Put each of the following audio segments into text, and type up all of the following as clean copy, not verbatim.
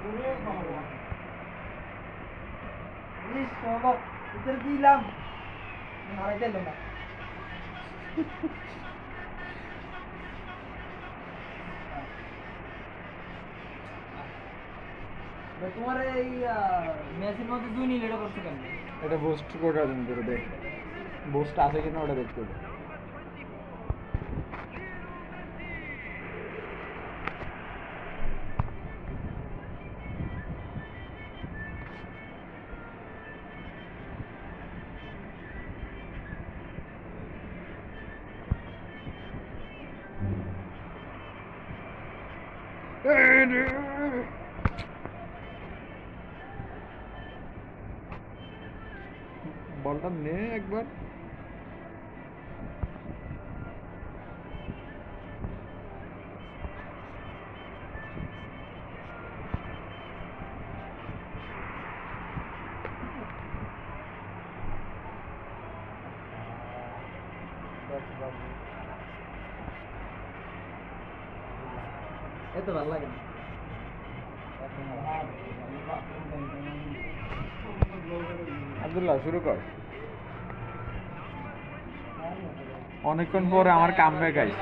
ওরে বাবা ইস বাবা ইতর দিলাম হারাইতে এলো না তোমার এই ম্যাচের মধ্যে 2 নীল এটা করতে কেন এটা বুস্ট কোডটা দিন করে দেখ বুস্ট আছে কিনা ওটা দেখতে হবে বলটা নে একবার এত ভালো লাগে না আব্দুল্লাহ শুরু কর অনেকক্ষণ পরে আমার কাম ব্যাক আইস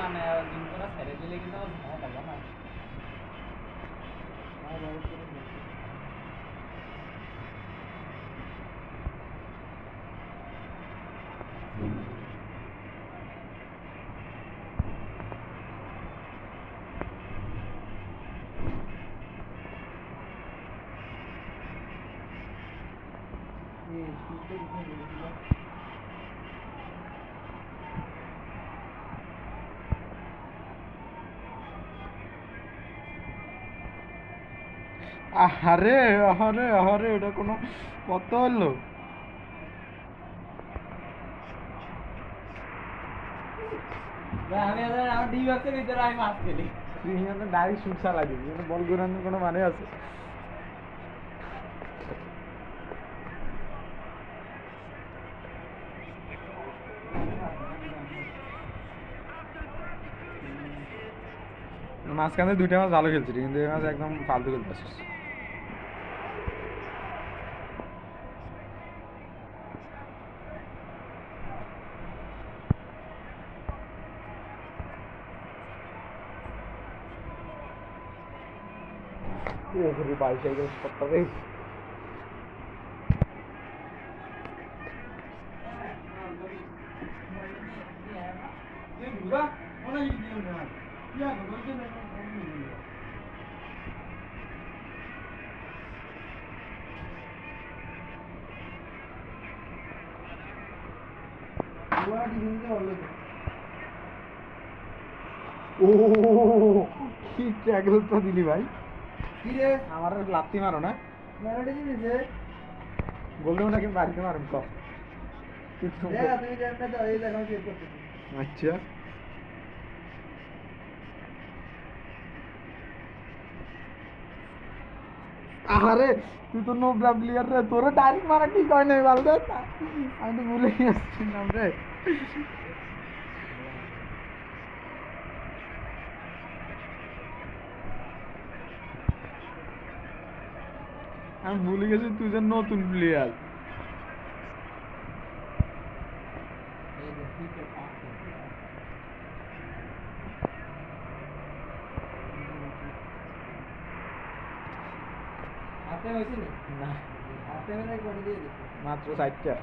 আহারে আহারে আহারে এটা কোনো কত হলো আমি আমার ডি বক্সের ভিতরে আমি মাছ খেলি তুই এখানে ডাইরেক্ট শুট চালাবি কিন্তু বল ঘুরানোর কোনো মানে আছে মাঝখানে 2টা ম্যাচ ভালো খেলছিস কিন্তু এই ম্যাচ একদম ফালতু খেলতেছিস ওরে ভাই সাইকেল করতে হবে ও কি ট্যাগলটা দিলি ভাই কি রে আমার লাত্তি মারো না মেলোডি দিছে বললেও নাকি বাড়িতে মারুন কম দেখা তুমি যেমন দাও এই দেখো কি করতে আচ্ছা আরে তুই তো নো প্লেয়ার রে তোর ডাইরেক্ট মারা ঠিক হয় নাই বলতে আমি তো ভুলে গেছিলাম রে আমি ভুলে গেছি তুই যে নতুন প্লেয়ার হাতে হইছে না হাতে মেরে করে দিয়ে দিছে মাত্র 4টা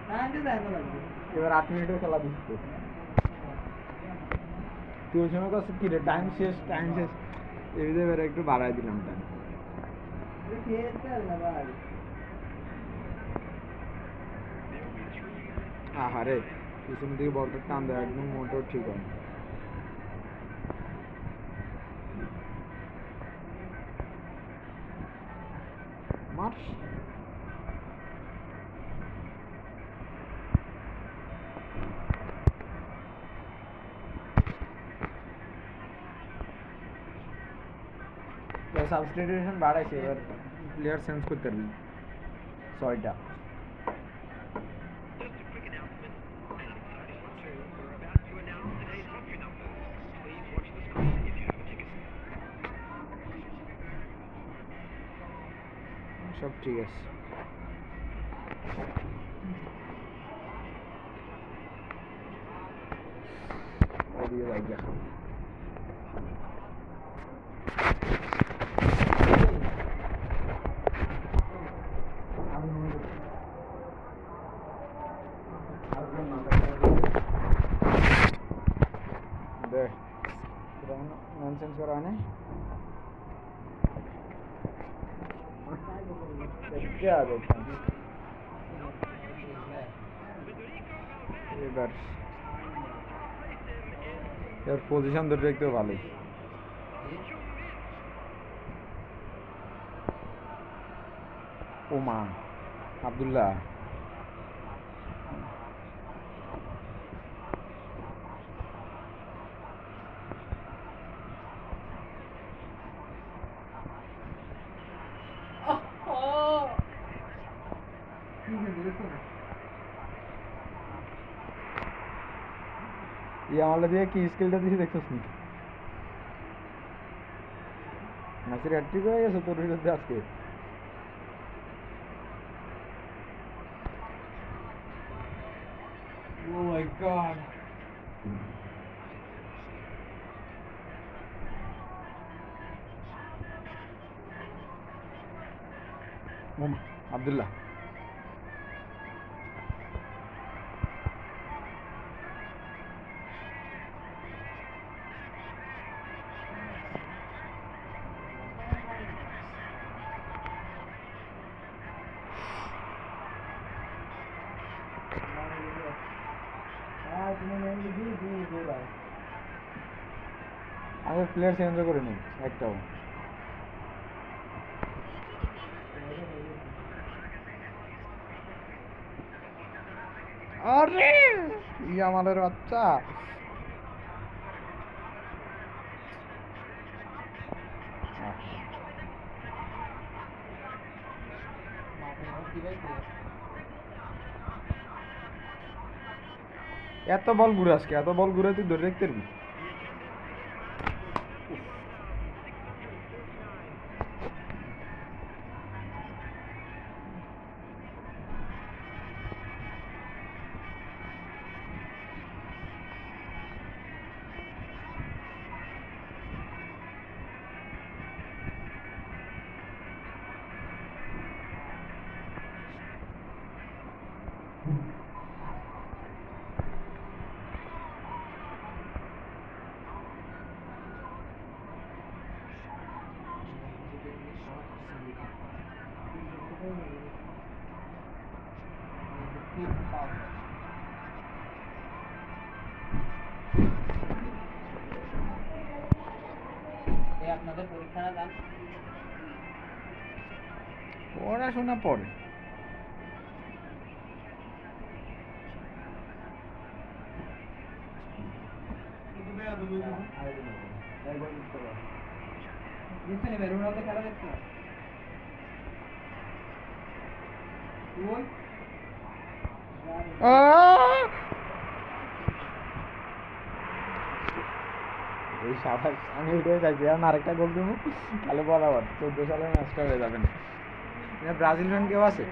টাইমটা দেয় না লাগবে এবার 8 মিনিটের খেলা দিচ্ছে তুই ওই সময় কাছে কি রে টাইম শেষ এই যে এবার একটু বাড়াই দিলাম টাইম খেলতে না ভাই আহারে পিছন দিকে বলটা টান দেয় একদম মোটর ঠিক হয় মার্চ সাবস্টিটিউশন বাড়াইছে এবার প্লেয়ার চেঞ্জ করতে পারবি 6টা সব ঠিক আছে। ওদিকে যাই গা। দেখ ননসেন্স করা হয় না। এবার এর পজিশন ধরে রাখতেও ভালোই। ওমা আব্দুল্লাহ আমাদের দিয়ে কি স্কিলটা দিয়েছি দেখছিস নি? নাসির হ্যাট্রিক হয়ে গেছে তোর বিরুদ্ধে আজকে। Oh my god. আব্দুল্লাহ আমি প্লেয়ার চেঞ্জ করে নিই একটাও। আরে ইয়ামালের বাচ্চা এত বল ঘুরে আজকে, এত বল ঘুরে তুই ধরে রাখতে পারবি? আপনাদের পরীক্ষাটা দান। পড়াশোনা পড়ে দেখছেন এবার রোনালদো খেলা দেখছেন? গোল এই সাবাস, আমি এটাই চাইছি। এখন আরেকটা গোল দেবো তাহলে বরাবর 14 সালের ম্যাচটা হয়ে যাবে না। ব্রাজিল ফ্যান কেউ আছে?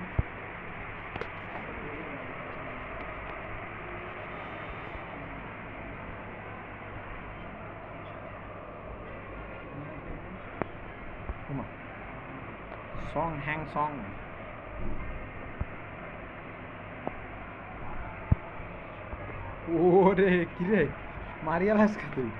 সং হ্যাং সং ওরে কিরে মারিয়া লাস তুই।